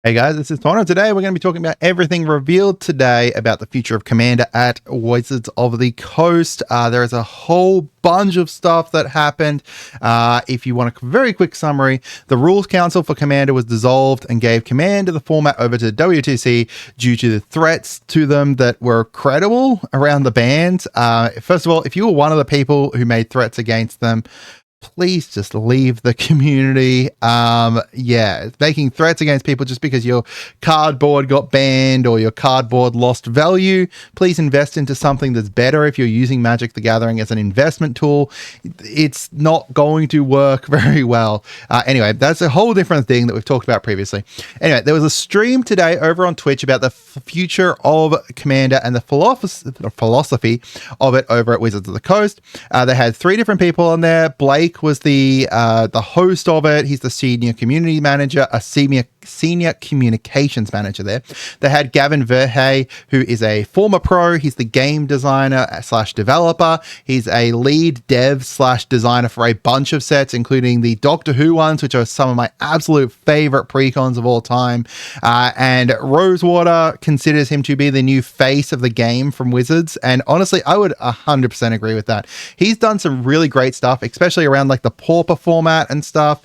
Hey guys, this is Tauna. Today we're going to be talking about everything revealed today about the future of Commander at Wizards of the Coast. There is a whole bunch of stuff that happened. If you want a very quick summary, the Rules Council for Commander was dissolved and gave command of the format over to WotC due to the threats to them that were credible around the bans. First of all, if you were one of the people who made threats against them, please just leave the community. Making threats against people just because your cardboard got banned or your cardboard lost value. Please invest into something that's better. If you're using Magic the Gathering as an investment tool, it's not going to work very well. Anyway, that's a whole different thing that we've talked about previously. Anyway, there was a stream today over on Twitch about the future of Commander and the philosophy of it over at Wizards of the Coast. They had 3 different people on there. Blake was the host of it. He's the senior community manager, a senior communications manager there. They had Gavin Verhey, who is a former pro. He's the game designer / developer. He's a lead dev / designer for a bunch of sets, including the Doctor Who ones, which are some of my absolute favorite precons of all time. And Rosewater considers him to be the new face of the game from Wizards. And honestly, I would 100% agree with that. He's done some really great stuff, especially around like the Pauper format and stuff.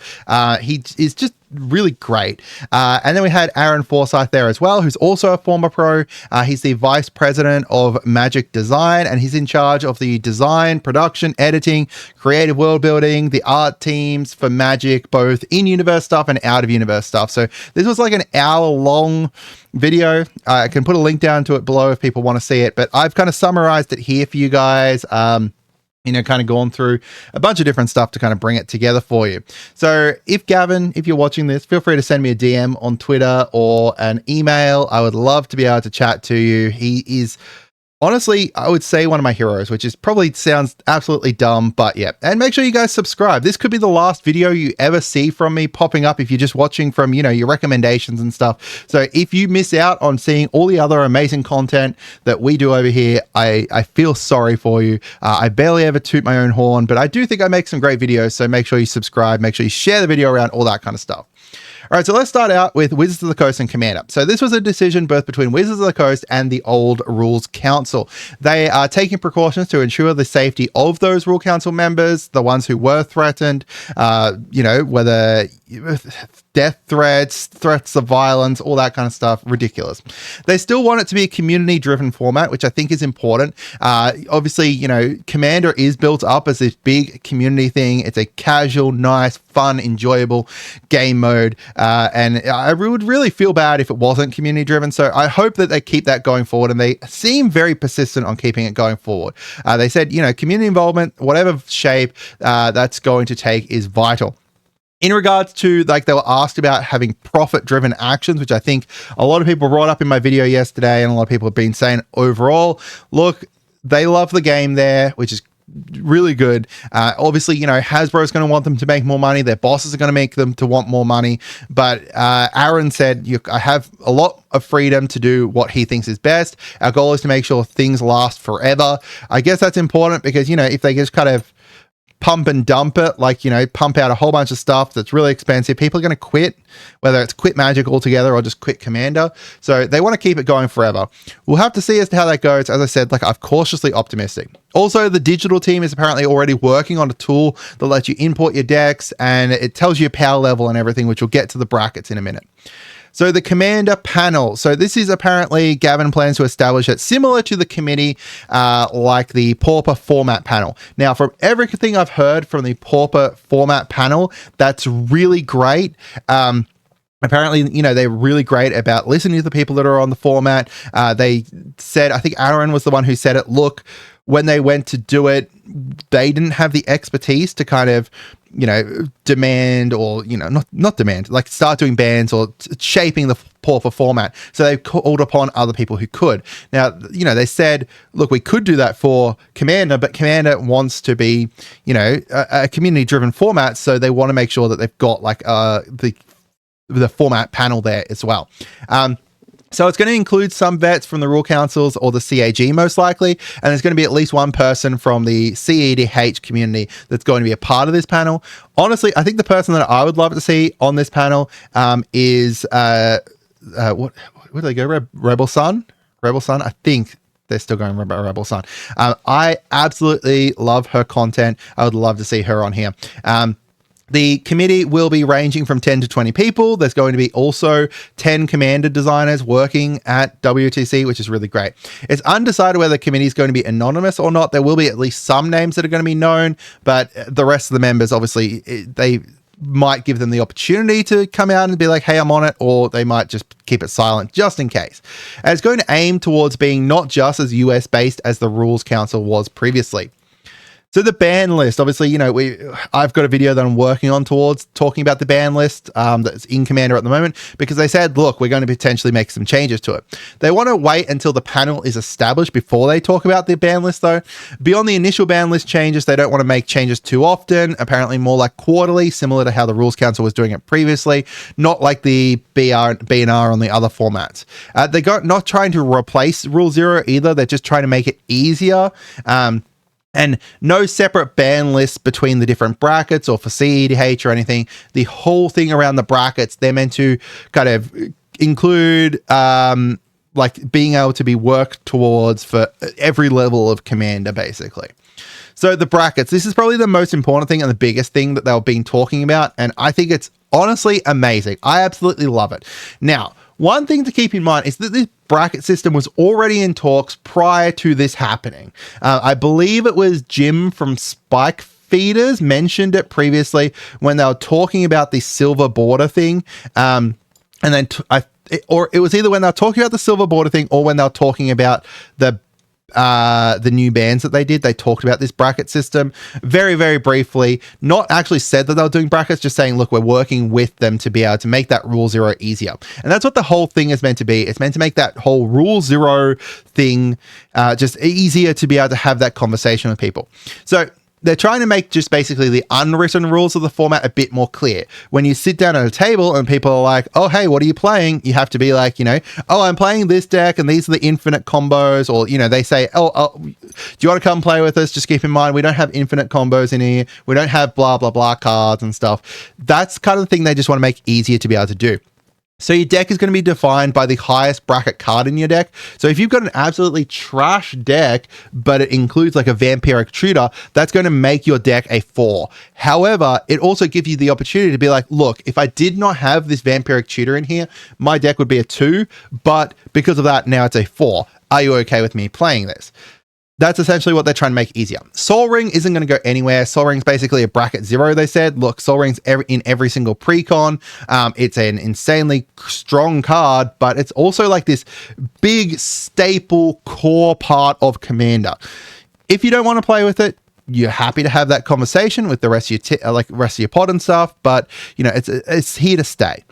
He is just really great. And then we had Aaron Forsyth there as well, who's also a former pro. He's the vice president of Magic Design, and he's in charge of the design, production, editing, creative world building, the art teams for Magic, both in-universe stuff and out-of-universe stuff. So this was like an hour-long video. I can put a link down to it below if people want to see it, but I've kind of summarized it here for you guys. Kind of gone through a bunch of different stuff to kind of bring it together for you. So if you're watching this, feel free to send me a DM on Twitter or an email. I would love to be able to chat to you. He is honestly, I would say one of my heroes, which is probably sounds absolutely dumb, but yeah. And make sure you guys subscribe. This could be the last video you ever see from me popping up if you're just watching from, your recommendations and stuff. So if you miss out on seeing all the other amazing content that we do over here, I feel sorry for you. I barely ever toot my own horn, but I do think I make some great videos. So make sure you subscribe, make sure you share the video around, all that kind of stuff. All right, so let's start out with Wizards of the Coast and Commander. So this was a decision both between Wizards of the Coast and the old Rules Council. They are taking precautions to ensure the safety of those Rule Council members, the ones who were threatened, whether death threats of violence, all that kind of stuff. Ridiculous. They still want it to be a community-driven format, which I think is important. Obviously, Commander is built up as this big community thing. It's a casual, nice, fun, enjoyable game mode. And I would really feel bad if it wasn't community-driven. So I hope that they keep that going forward, and they seem very persistent on keeping it going forward. They said, community involvement, whatever shape that's going to take, is vital. In regards to, they were asked about having profit-driven actions, which I think a lot of people brought up in my video yesterday, and a lot of people have been saying overall, look, they love the game there, which is really good. Obviously, Hasbro's going to want them to make more money. Their bosses are going to make them to want more money. But Aaron said, I have a lot of freedom to do what he thinks is best. Our goal is to make sure things last forever. I guess that's important because, if they just kind of pump and dump it, pump out a whole bunch of stuff that's really expensive, people are going to quit, whether it's quit Magic altogether or just quit Commander. So they want to keep it going forever. We'll have to see as to how that goes. As I said, I'm cautiously optimistic. Also, the digital team is apparently already working on a tool that lets you import your decks, and it tells you your power level and everything, which we'll get to the brackets in a minute. So the Commander panel. So this is apparently Gavin plans to establish it similar to the committee, like the Pauper format panel. Now, from everything I've heard from the Pauper format panel, that's really great. Apparently, they're really great about listening to the people that are on the format. They said, I think Aaron was the one who said it, look, when they went to do it, they didn't have the expertise to kind of, demand or, not demand, start doing bans or shaping the Pauper format. So they called upon other people who could. Now, they said, look, we could do that for Commander, but Commander wants to be, a community-driven format. So they want to make sure that they've got the format panel there as well. So it's going to include some vets from the Rule Councils or the CAG most likely, and there's going to be at least one person from the CEDH community that's going to be a part of this panel. Honestly, I think the person that I would love to see on this panel is what where do they go? Rebel Sun? Rebel Sun? I think they're still going Rebel Sun. I absolutely love her content. I would love to see her on here. The committee will be ranging from 10 to 20 people. There's going to be also 10 commander designers working at WTC, which is really great. It's undecided whether the committee is going to be anonymous or not. There will be at least some names that are going to be known, but the rest of the members, obviously, they might give them the opportunity to come out and be like, hey, I'm on it, or they might just keep it silent just in case. And it's going to aim towards being not just as US based as the Rules Council was previously. So the ban list, obviously, you know, I've got a video that I'm working on towards talking about the ban list that's in Commander at the moment, because they said, look, we're going to potentially make some changes to it. They want to wait until the panel is established before they talk about the ban list, though. Beyond the initial ban list changes, they don't want to make changes too often, apparently more like quarterly, similar to how the Rules Council was doing it previously, not like the BNR on the other formats. They're not trying to replace Rule Zero either. They're just trying to make it easier. And no separate ban lists between the different brackets or for CEDH or anything. The whole thing around the brackets, they're meant to kind of include like being able to be worked towards for every level of commander, basically. So the brackets, this is probably the most important thing and the biggest thing that they've been talking about. And I think it's honestly amazing. I absolutely love it. Now, one thing to keep in mind is that this bracket system was already in talks prior to this happening. I believe it was Jim from Spike Feeders mentioned it previously when they were talking about the silver border thing. And then or it was either when they were talking about the silver border thing or when they were talking about the new bans that they did. They talked about this bracket system very, very briefly, not actually said that they were doing brackets, just saying, look, we're working with them to be able to make that Rule Zero easier. And that's what the whole thing is meant to be. It's meant to make that whole Rule Zero thing just easier to be able to have that conversation with people. So they're trying to make just basically the unwritten rules of the format a bit more clear. When you sit down at a table and people are like, oh, hey, what are you playing? You have to be like, you know, oh, I'm playing this deck and these are the infinite combos. Or, you know, they say, oh, do you want to come play with us? Just keep in mind, we don't have infinite combos in here. We don't have blah, blah, blah cards and stuff. That's kind of the thing they just want to make easier to be able to do. So your deck is going to be defined by the highest bracket card in your deck. So if you've got an absolutely trash deck, but it includes like a Vampiric Tutor, that's going to make your deck a 4. However, it also gives you the opportunity to be like, look, if I did not have this Vampiric Tutor in here, my deck would be a 2, but because of that, now it's a 4. Are you okay with me playing this? That's essentially what they're trying to make easier. Sol Ring isn't going to go anywhere. Sol Ring's basically a bracket 0, they said. Look, Sol Ring's in every single precon. It's an insanely strong card, but it's also like this big staple core part of Commander. If you don't want to play with it, you're happy to have that conversation with the rest of your rest of your pod and stuff, but you know, it's here to stay.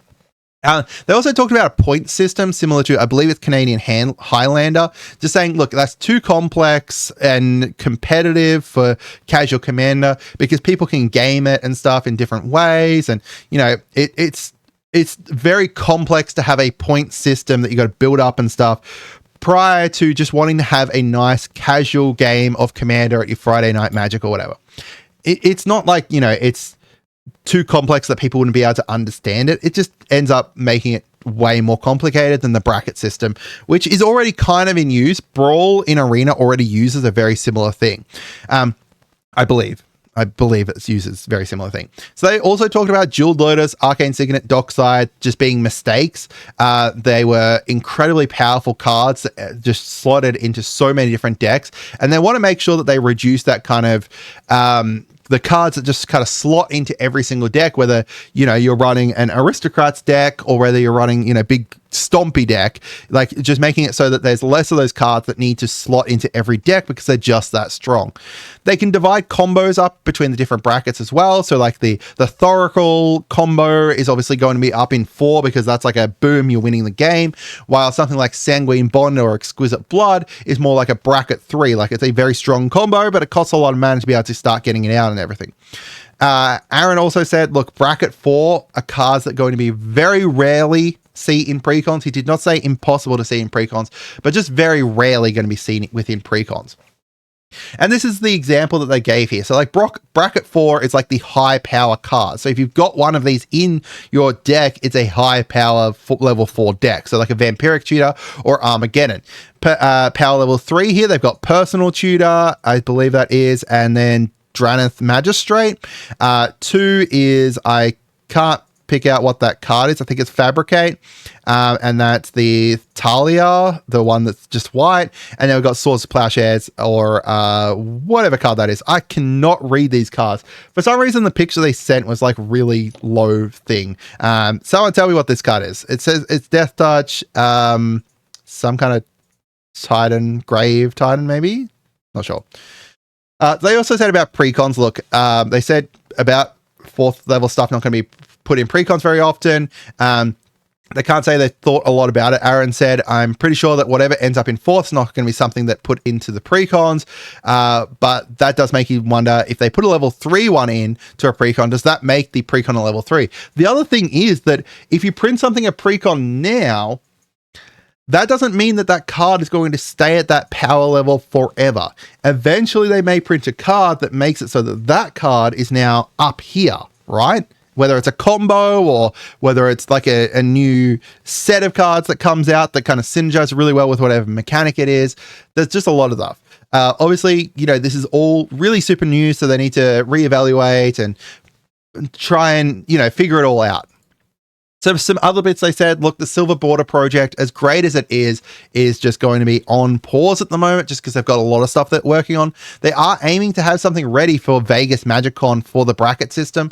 They also talked about a point system similar to, I believe it's Canadian Highlander, just saying, look, that's too complex and competitive for casual Commander because people can game it and stuff in different ways. And, you know, it's very complex to have a point system that you got to build up and stuff prior to just wanting to have a nice casual game of Commander at your Friday Night Magic or whatever. It's not like, you know, it's too complex that people wouldn't be able to understand it. It just ends up making it way more complicated than the bracket system, which is already kind of in use. Brawl in Arena already uses a very similar thing. I believe it uses a very similar thing. So they also talked about Jeweled Lotus, Arcane Signet, Dockside just being mistakes. They were incredibly powerful cards that just slotted into so many different decks. And they want to make sure that they reduce that kind of the cards that just kind of slot into every single deck, whether, you know, you're running an Aristocrats deck or whether you're running, you know, big stompy deck, like just making it so that there's less of those cards that need to slot into every deck because they're just that strong. They can divide combos up between the different brackets as well. So like the Thoracle combo is obviously going to be up in 4 because that's like a boom, you're winning the game, while something like Sanguine Bond or Exquisite Blood is more like a bracket 3. Like it's a very strong combo, but it costs a lot of mana to be able to start getting it out and everything. Aaron also said, look, bracket 4 are cards that are going to be very rarely see in precons. He did not say impossible to see in precons, but just very rarely going to be seen within precons. And this is the example that they gave here. So like bracket 4 is like the high power card. So if you've got one of these in your deck, it's a high power level 4 deck. So like a Vampiric Tutor or Armageddon. Power level 3 here, they've got Personal Tutor, I believe that is, and then Draneth Magistrate. 2 is, I can't pick out what that card is. I think it's Fabricate. And that's the Talia, the one that's just white. And then we've got Swords of Plowshares or whatever card that is. I cannot read these cards. For some reason, the picture they sent was like really low thing. Someone tell me what this card is. It says it's Death Touch, some kind of Titan, Grave Titan maybe? Not sure. They also said about precons. Look, they said about 4th level stuff not going to be put in precons very often. They can't say they thought a lot about it. Aaron said, I'm pretty sure that whatever ends up in 4th is not going to be something that put into the precons. But that does make you wonder, if they put a level 3 one in to a precon, does that make the precon a level 3? The other thing is that if you print something a precon now, that doesn't mean that that card is going to stay at that power level forever. Eventually, they may print a card that makes it so that that card is now up here, right? Whether it's a combo or whether it's like a new set of cards that comes out that kind of synergize really well with whatever mechanic it is. There's just a lot of stuff. Obviously, you know, this is all really super new, so they need to reevaluate and try and, you know, figure it all out. So some other bits they said, look, the Silver Border project, as great as it is just going to be on pause at the moment, just because they've got a lot of stuff they're working on. They are aiming to have something ready for Vegas MagicCon for the bracket system.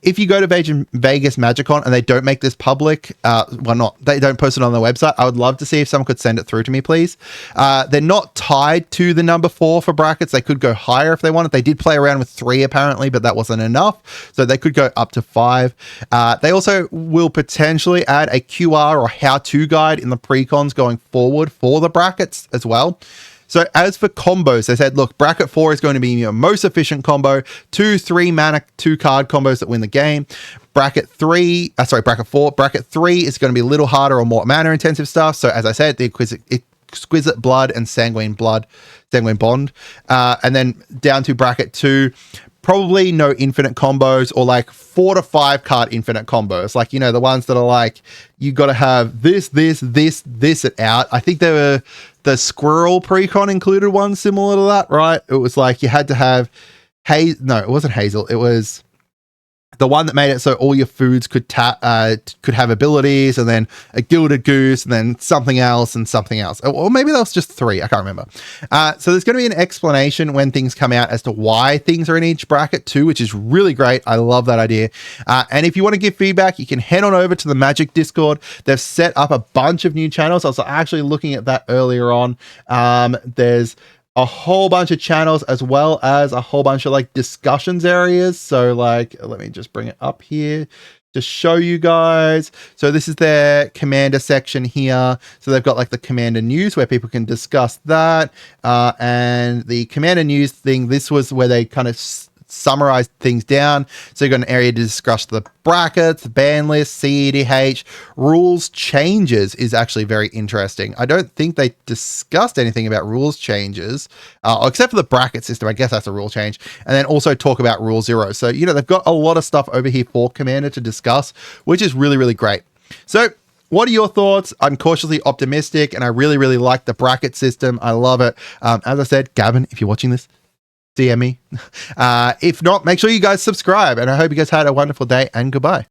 If you go to Vegas MagicCon and they don't make this public, they don't post it on their website, I would love to see if someone could send it through to me, please. They're not tied to the number 4 for brackets. They could go higher if they wanted. They did play around with 3 apparently, but that wasn't enough. So they could go up to 5. They also will potentially add a QR or how-to guide in the precons going forward for the brackets as well. So as for combos, they said, look, bracket 4 is going to be your most efficient combo, 2-3 mana, 2 card combos that win the game. Bracket 3 is going to be a little harder or more mana intensive stuff. So as I said, the Exquisite Blood and Sanguine Bond. And then down to bracket 2, probably no infinite combos, or like 4 to 5 card infinite combos. Like, you know, the ones that are like, you got to have this it out. I think the Squirrel precon included one similar to that, right? It was like you had to have no, it wasn't Hazel. It was the one that made it so all your foods could have abilities, and then a Gilded Goose, and then something else and something else. Or maybe that was just 3. I can't remember. So there's going to be an explanation when things come out as to why things are in each bracket too, which is really great. I love that idea. And if you want to give feedback, you can head on over to the Magic Discord. They've set up a bunch of new channels. I was actually looking at that earlier on. There's a whole bunch of channels, as well as a whole bunch of like discussions areas. So like, let me just bring it up here to show you guys. So this is their Commander section here. So they've got like the Commander news where people can discuss that. And the Commander news thing, this was where they kind of summarized things down. So you've got an area to discuss the brackets, ban list, CEDH, rules changes is actually very interesting. I don't think they discussed anything about rules changes, except for the bracket system. I guess that's a rule change. And then also talk about rule 0. So, you know, they've got a lot of stuff over here for Commander to discuss, which is really, really great. So what are your thoughts? I'm cautiously optimistic, and I really, really like the bracket system. I love it. As I said, Gavin, if you're watching this, DM me. If not, make sure you guys subscribe, and I hope you guys had a wonderful day, and goodbye.